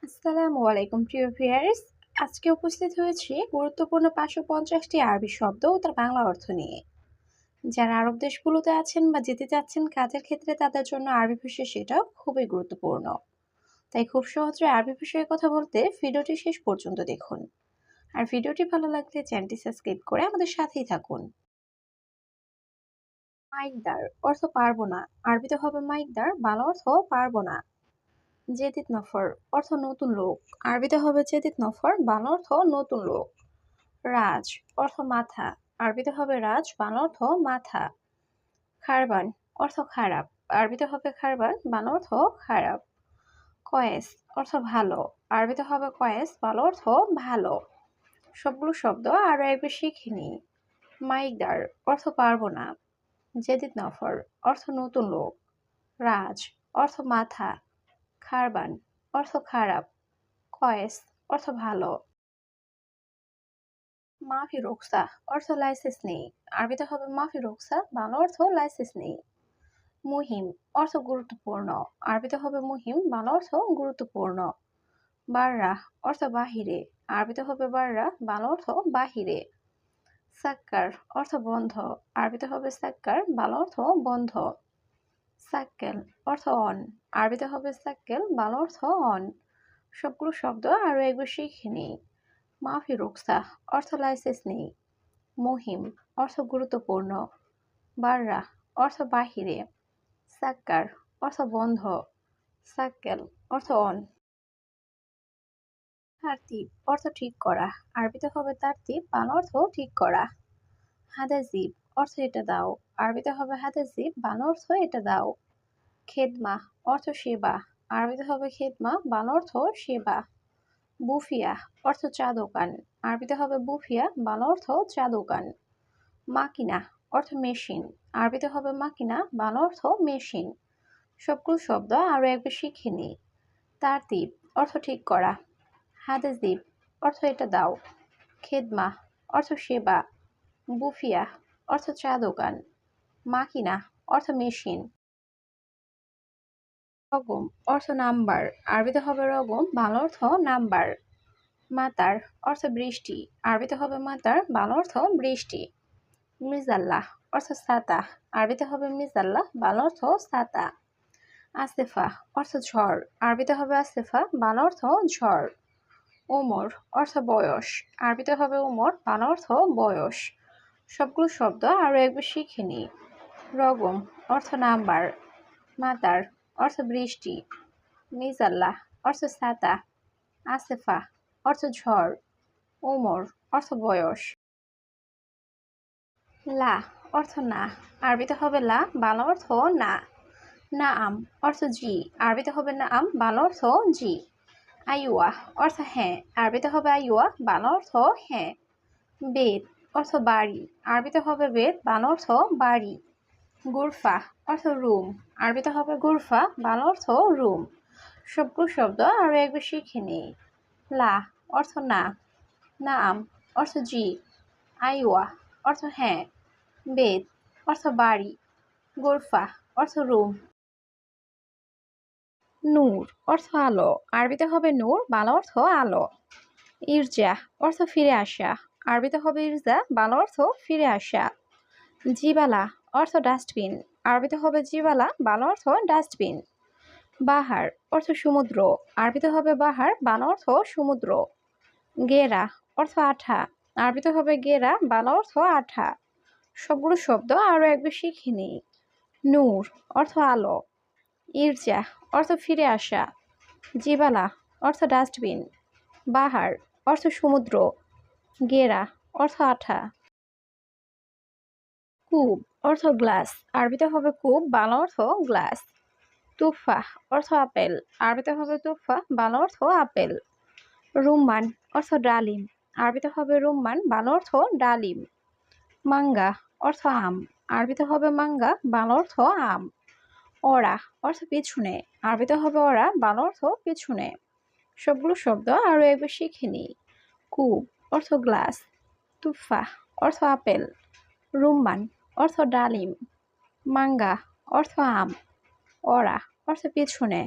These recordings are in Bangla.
আসসালামু আলাইকুম প্রিয় ভিউয়ার্স। আজকে উপস্থিত হয়েছি গুরুত্বপূর্ণ ৫৫০টি আরবি শব্দ ও তার বাংলা অর্থ নিয়ে। যারা আরব দেশগুলোতে আছেন বা যেতে চাচ্ছেন কাজের ক্ষেত্রে তাদের জন্য আরবি ভাষা শেখাটাও খুবই গুরুত্বপূর্ণ। তাই খুব সহজে আরবি ভাষায় কথা বলতে ভিডিওটি শেষ পর্যন্ত দেখুন। আর ভিডিওটি ভালো লাগলে চ্যানেলটি সাবস্ক্রাইব করে আমাদের সাথেই থাকুন। মাইকদার অর্থ পারবো না। আরবিতে হবে মাইকদার, বাংলা অর্থ পারবো না। জেদিদ নফর অর্থ নতুন লোক। আরবিতে হবে জেদিদ নফর, বাংলা অর্থ নতুন লোক। রাজ অর্থ মাথা। আরবিতে হবে রাজ, বাংলা অর্থ মাথা। খারবান অর্থ খারাপ। আরবিতে হবে খারবান, বাংলা অর্থ খারাপ। কয়েস অর্থ ভালো। আরবিতে হবে কয়েস, বাংলা অর্থ ভালো। সবগুলো শব্দ আরো একবার শিখে নিই। মাইকদার অর্থ পারবো না। জেদিদ নফর অর্থ নতুন লোক। রাজ অর্থ মাথা। খারবান অর্থ খারাপ। কয়েস অর্থ ভালো। মাফি রোকসা অর্থ লাইসেন্স নেই। আরবিতে হবে মাফি রোকসা, বাংলা অর্থ লাইসেন্স নেই। মুহিম অর্থ গুরুত্বপূর্ণ। আরবিতে হবে মুহিম, বাংলা অর্থ গুরুত্বপূর্ণ। বাররা অর্থ বাহিরে। আরবিতে হবে বাররা, বাংলা অর্থ বাহিরে। সাক্কার অর্থ বন্ধ। আরবিতে হবে সাক্কার, বাংলা অর্থ বন্ধ। সাক্কেল অর্থ অন। আরবিতে হবে সাক্কেল, বাংলা অর্থ অন। সবগুলো শব্দ আরো একবার শিখে নিই। মাফি রোকসা অর্থ লাইসেন্স নেই। মুহিম অর্থ গুরুত্বপূর্ণ। বাররা অর্থ বাহিরে। সাক্কার অর্থ বন্ধ। সাক্কেল অর্থ অন। তারতিব অর্থ ঠিক করা। আরবিতে হবে তারতিব, বাংলা অর্থ ঠিক করা। হাদাজিব অর্থ এটা দাও। আরবিতে হবে হাদাজিব, বাংলা অর্থ এটা দাও। খেদমা অর্থ সেবা। আরবিতে হবে খেদমা, বাংলা অর্থ সেবা। বুফিয়া অর্থ চা দোকান। আরবিতে হবে বুফিয়া, বাংলা অর্থ চা দোকান। মাকিনা অর্থ মেশিন। আরবিতে হবে মাকিনা, বাংলা অর্থ মেশিন। সবগুলো শব্দ আরো একবার শিখে নিই। তারতিব অর্থ ঠিক করা। হাদাজিব অর্থ এটা দাও। খেদমা অর্থ সেবা। বুফিয়া অর্থ চা দোকান। মাকিনা অর্থ মেশিন। রগম অর্থ নাম্বার। আরবিতে হবে রগম, বাংলা অর্থ নাম্বার। মাতার অর্থ বৃষ্টি। আরবিতে হবে মাতার, বাংলা অর্থ বৃষ্টি। মিজাল্লাহ অর্থ ছাতা। আরবিতে হবে মিজাল্লাহ, বাংলা অর্থ ছাতা। আসেফা অর্থ ঝড়। আরবিতে হবে আসেফা, বাংলা অর্থ ঝড়। ওমর অর্থ বয়স। আরবিতে হবে ওমর, বাংলা অর্থ বয়স। সবগুলো শব্দ আরো একবার শিখে নিই। রগম অর্থ নাম্বার। মাতার অর্থ বৃষ্টি। মিজাল্লাহ অর্থ ছাতা। আসেফা অর্থ ঝড়। ওমর অর্থ বয়স। লা অর্থ না। আরবিতে হবে লা, বাংলা অর্থ না। নাআম অর্থ জি। আরবিতে হবে নাআম, বাংলা অর্থ জি। আইওয়া অর্থ হ্যাঁ। আরবিতে হবে আইওয়া, বাংলা অর্থ হ্যাঁ। বেত অর্থ বাড়ি। আরবিতে হবে বেত, বাংলা অর্থ বাড়ি। গুরফা অর্থ রুম। আরবিতে হবে গুরফা, বাংলা অর্থ রুম। সবগুলো শব্দ আরো একবার শিখে নিই। লা অর্থ না। নাআম অর্থ জি। আইওয়া অর্থ হ্যাঁ। বেত অর্থ বাড়ি। গোরফা অর্থ রুম। নূর অর্থ আলো। আরবিতে হবে নূর, বাংলা অর্থ আলো। ইরজা অর্থ ফিরে আসা। আরবিতে হবে ইরজা, বাংলা অর্থ ফিরে আসা। জিবালা অর্থ ডাস্টবিন। আরবিতে হবে জিবালা, বাংলা অর্থ ডাস্টবিন। বাহার অর্থ সমুদ্র। আরবিতে হবে বাহার, বাংলা অর্থ সমুদ্র। গেরা অর্থ আঠা। আরবিতে হবে গেরা, বাংলা অর্থ আঠা। সবগুলো শব্দ আরো একবার শিখে নিই। নূর অর্থ আলো। ইরজা অর্থ ফিরে আসা। জিবালা অর্থ ডাস্টবিন। বাহার অর্থ সমুদ্র। গেরা অর্থ আঠা। কূপ অর্থ গ্লাস। আরবিতে হবে কূপ, বাংলা অর্থ গ্লাস। তুফা অর্থ আপেল। আরবিতে হবে তুফা, বাংলা অর্থ আপেল। রুম্মান অর্থ ডালিম। আরবিতে হবে রুম্মান, বাংলা অর্থ ডালিম। মাঙ্গা অর্থ আম। আরবিতে হবে মাঙ্গা, বাংলা অর্থ আম। ওরা অর্থ পিছনে। আরবিতে হবে ওরা, বাংলা অর্থ পিছনে। সবগুলো শব্দ আরো একবার শিখে নিই। কূপ অর্থ গ্লাস। তুফা অর্থ আপেল। রুম্মান অর্থ ডালিম। মাঙ্গা অর্থ আম। ওরা অর্থ পিছনে।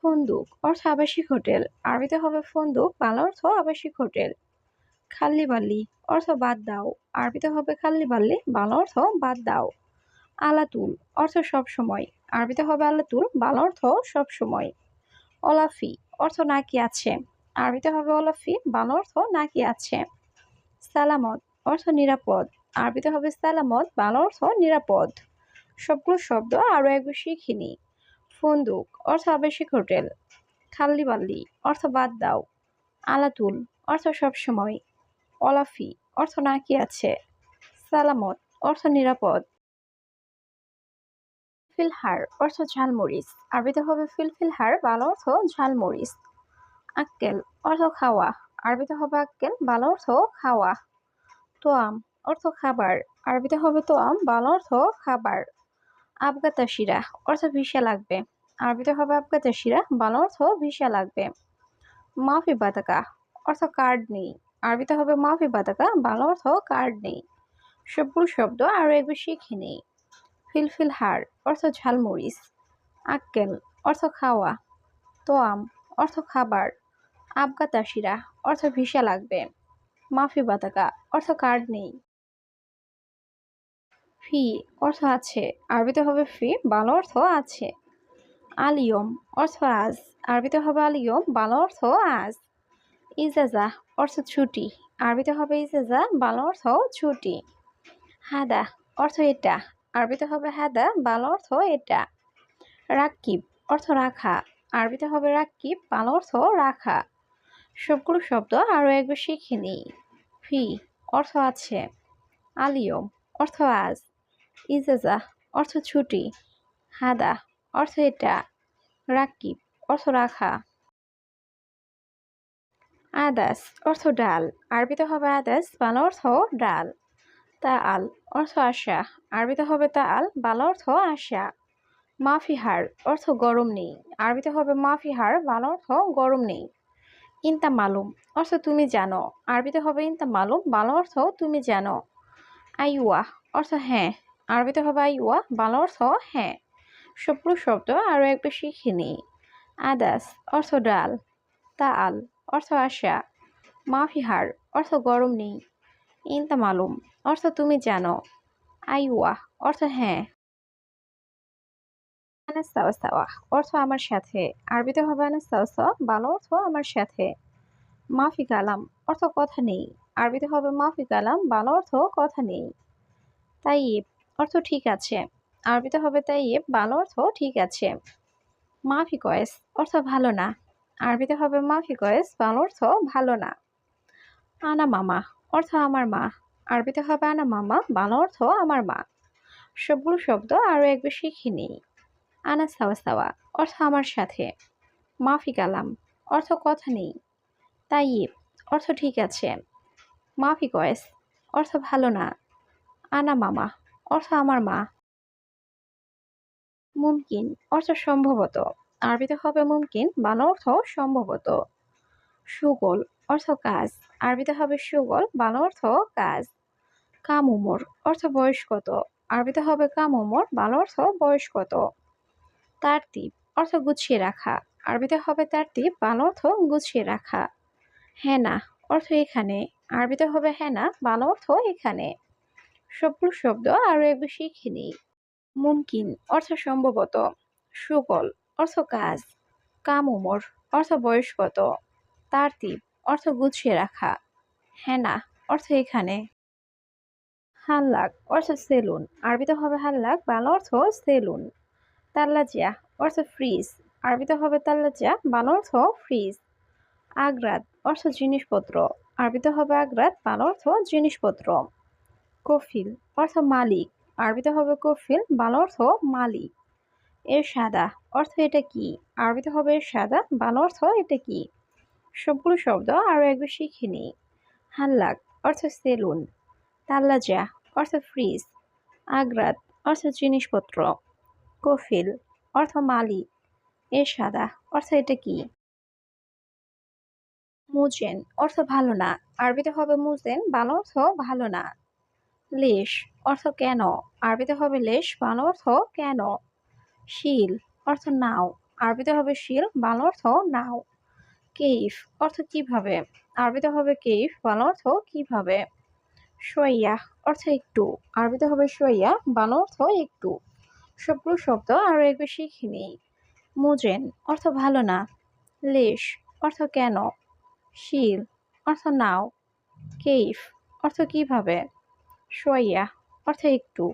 ফন্দুক অর্থ আবাসিক হোটেল, আরবিতে হবে ফন্দুক, বাংলা অর্থ আবাসিক হোটেল। খাল্লি বাল্লি অর্থ বাদ দাও, আরবিতে হবে খাল্লি বাল্লি, বাংলা অর্থ বাদ দাও। আলাতুল অর্থ সবসময়, আরবিতে হবে আলাতুল, বাংলা অর্থ সবসময়। অলাফি অর্থ নাকি আছে, আরবিতে হবে অলাফি, বাংলা অর্থ নাকি আছে। সালামত অর্থ নিরাপদ, আরবিতে হবে সালামত, বাংলা অর্থ নিরাপদ। সবগুলো শব্দ আরও একবার শিখে নিই। ফন্দুক অর্থ আবাসিক হোটেল, খাল্লি বাল্লি অর্থ বাদ দাও, আলাতুল অর্থ সবসময়, অলাফি অর্থ নাকি আছে, সালামত অর্থ নিরাপদ। ফিলহার অর্থ ঝালমরিচ, আরবিতে হবে ফিলফিলহার, বাংলা অর্থ ঝালমরিচ। আক্কেল অর্থ খাওয়া, আরবিতে হবে আক্কেল, বাংলা অর্থ খাওয়া। তোয়াম অর্থ খাবার, আরবিতে হবে তোয়াম, বাংলা অর্থ খাবার। আবগাতাশিরা অর্থ ভিসা লাগবে, আরবিতে হবে আবগাতাশিরা, বাংলা অর্থ ভিসা লাগবে। মাফি বাতাকা অর্থ কার্ড নেই, আরবিতে হবে মাফি বাতাকা, বাংলা অর্থ কার্ড নেই। সবগুলো শব্দ আরও একবার শিখে নেই। ফিলফিলহার অর্থ ঝালমরিচ, আক্কেল অর্থ খাওয়া, তোয়াম অর্থ খাবার, আবগাতাশিরা অর্থ ভিসা লাগবে, মাফি বাতাকা অর্থ কার্ড নেই। ফি অর্থ আছে, আরবিতে হবে ফি, বাংলা অর্থ আছে। আলিয়ম অর্থ আজ, আরবিতে হবে আলিয়ম, বাংলা অর্থ আজ। ইজাজা অর্থ ছুটি, আরবিতে হবে ইজাজা, বাংলা অর্থ ছুটি। হাদা অর্থ এটা, আরবিতে হবে হাদা, বাংলা অর্থ এটা। রাক্কিব অর্থ রাখা, আরবিতে হবে রাক্কিব, বাংলা অর্থ রাখা। সবগুলো শব্দ আরও একবার শিখে নিই। ফি অর্থ আছে, আলিয়ম অর্থ আজ, ইজাজা অর্থ ছুটি, হাদা অর্থ এটা, রাক্কিব অর্থ রাখা। আদাস অর্থ ডাল, আরবিতে হবে আদাস, বাংলা অর্থ ডাল। তাআল অর্থ আশা, আরবিতে হবে তাআল, বাংলা অর্থ আশা। মাফিহার অর্থ গরম নেই, আরবিতে হবে মাফিহার, বাংলা অর্থ গরম নেই। ইনতা মালুম অর্থ তুমি জানো, আরবিতে হবে ইনতা মালুম, বাংলা অর্থ তুমি জানো। আইওয়া অর্থ হ্যাঁ, আরবিতে হবে আইওয়া, বাংলা অর্থ হ্যাঁ। সবগুলো শব্দ আরও একবার শিখে নিই। আদাস অর্থ ডাল, তাআল অর্থ আশা, মাফিহার অর্থ গরম নেই, ইনতা মালুম অর্থ তুমি জানো, আইওয়া অর্থ হ্যাঁ। আনা সাওয়া সাওয়া অর্থ আমার সাথে, আরবিতে হবে আনা সাওয়া সাওয়া, বাংলা অর্থ আমার সাথে। মাফি কালাম অর্থ কথা নেই, আরবিতে হবে মাফি কালাম, বাংলা অর্থ কথা নেই। তাইয়েব অর্থ ঠিক আছে, আরবিতে হবে তাইয়েব, বাংলা অর্থ ঠিক আছে। মাফি কয়েস অর্থ ভালো না, আরবিতে হবে মাফি কয়েস, বাংলা অর্থ ভালো না। আনা মামা অর্থ আমার মা, আরবিতে হবে আনা মামা, বাংলা অর্থ আমার মা। সবগুলো শব্দ আরও একবার শিখে নিই। আনা সাওয়া সাওয়া অর্থ আমার সাথে, মাফি কালাম অর্থ কথা নেই, তাইয়েব অর্থ ঠিক আছে, মাফি কয়েস অর্থ ভালো না, আনা মামা অর্থ আমার মা। মুমকিন অর্থ সম্ভবত, আরবিতে হবে মুমকিন, বাংলা অর্থ সম্ভবত। সুগল অর্থ কাজ, আরবিতে হবে সুগল, বাংলা অর্থ কাজ। কাম উমর অর্থ বয়স কত, আরবিতে হবে কাম উমর, বাংলা অর্থ বয়স কত। তারতিব অর্থ গুছিয়ে রাখা, আরবিতে হবে তারতিব, বাংলা অর্থ গুছিয়ে রাখা। হেনা অর্থ এখানে, আরবিতে হবে হেনা, বাংলা অর্থ এখানে। সবগুলো শব্দ আরও একবার শিখে নিই। মুমকিন অর্থ সম্ভবত, সুগল অর্থ কাজ, কাম উমর অর্থ বয়স কত, তারতিব অর্থ গুছিয়ে রাখা, হেনা অর্থ এখানে। হাল্লাক অর্থ সেলুন, আরবিতে হবে হাল্লাক, বাংলা অর্থ সেলুন। তাল্লাজিয়া অর্থ ফ্রিজ, আরবিতে হবে তাল্লাজিয়া, বাংলা অর্থ ফ্রিজ। আগ্রাত অর্থ জিনিসপত্র, আরবিতে হবে আগ্রাত, বাংলা অর্থ জিনিসপত্র। কফিল অর্থ মালিক, আরবিতে হবে কফিল, বাংলা অর্থ মালিক। এরশাদা অর্থ এটা কি, আরবিতে হবে এরশাদা, বাংলা অর্থ এটা কি। সবগুলো শব্দ আরও একবার শিখে নিই। হাল্লাক অর্থ সেলুন, তাল্লাজা অর্থ ফ্রিজ, আগ্রাত অর্থ জিনিসপত্র, কফিল অর্থ মালিক, এরশাদা অর্থ এটা কি। মুজেন অর্থ ভালো না, আরবিতে হবে মুজেন, বাংলা অর্থ ভালো না। লেশ অর্থ কেন, আরবিতে হবে লেশ, বাংলা অর্থ কেন। শিল অর্থ নাও, আরবিতে হবে শিল, বাংলা অর্থ নাও। কেইফ অর্থ কিভাবে, আরবিতে হবে কেইফ, বাংলা অর্থ কিভাবে। শোয়াইয়া অর্থ একটু, আরবিতে হবে শোয়াইয়া, বাংলা অর্থ একটু। সবগুলো শব্দ আরো একবার শিখে নিই। মুজেন অর্থ ভালো না। লেশ অর্থ কেন। শিল অর্থ নাও। কেইফ অর্থ কিভাবে। শোয়াইয়া অর্থ একটু।